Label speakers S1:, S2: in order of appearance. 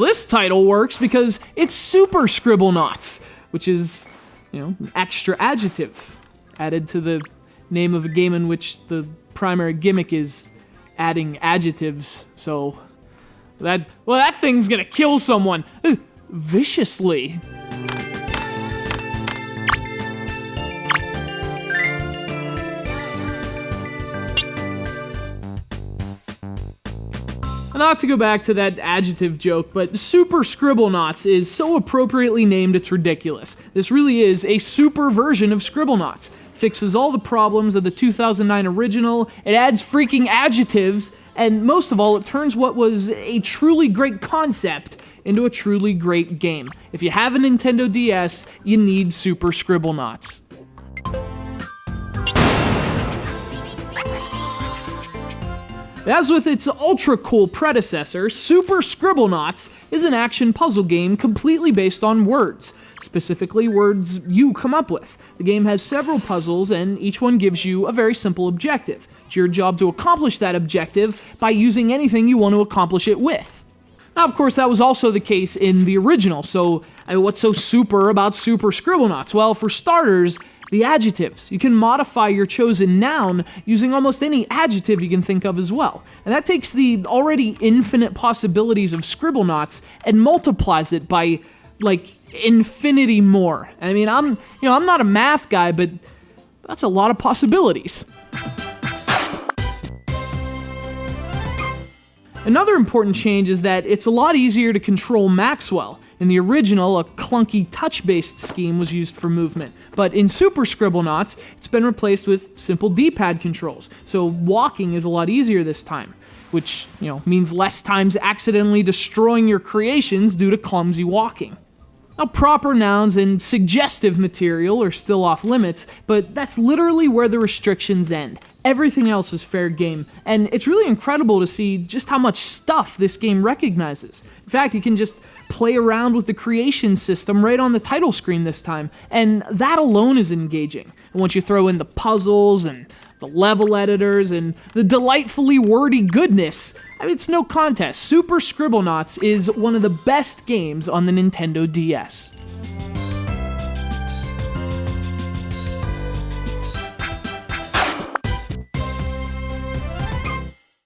S1: Well, this title works because it's Super Scribblenauts, which is, an extra adjective added to the name of a game in which the primary gimmick is adding adjectives. So that thing's gonna kill someone viciously. Not to go back to that adjective joke, but Super Scribblenauts is so appropriately named it's ridiculous. This really is a super version of Scribblenauts. Fixes all the problems of the 2009 original, it adds freaking adjectives, and most of all, it turns what was a truly great concept into a truly great game. If you have a Nintendo DS, you need Super Scribblenauts. As with its ultra-cool predecessor, Super Scribblenauts is an action puzzle game completely based on words, specifically words you come up with. The game has several puzzles, and each one gives you a very simple objective. It's your job to accomplish that objective by using anything you want to accomplish it with. Now, of course, that was also the case in the original, so what's so super about Super Scribblenauts? Well, for starters, the adjectives. You can modify your chosen noun using almost any adjective you can think of as well. And that takes the already infinite possibilities of Scribblenauts and multiplies it by, infinity more. I mean, I'm not a math guy, but that's a lot of possibilities. Another important change is that it's a lot easier to control Maxwell. In the original, a clunky touch-based scheme was used for movement, but in Super Scribblenauts, it's been replaced with simple D-pad controls, so walking is a lot easier this time, which, means less times accidentally destroying your creations due to clumsy walking. Now, proper nouns and suggestive material are still off limits, but that's literally where the restrictions end. Everything else is fair game, and it's really incredible to see just how much stuff this game recognizes. In fact, you can just play around with the creation system right on the title screen this time, and that alone is engaging. And once you throw in the puzzles and the level editors and the delightfully wordy goodness, it's no contest. Super Scribblenauts is one of the best games on the Nintendo DS.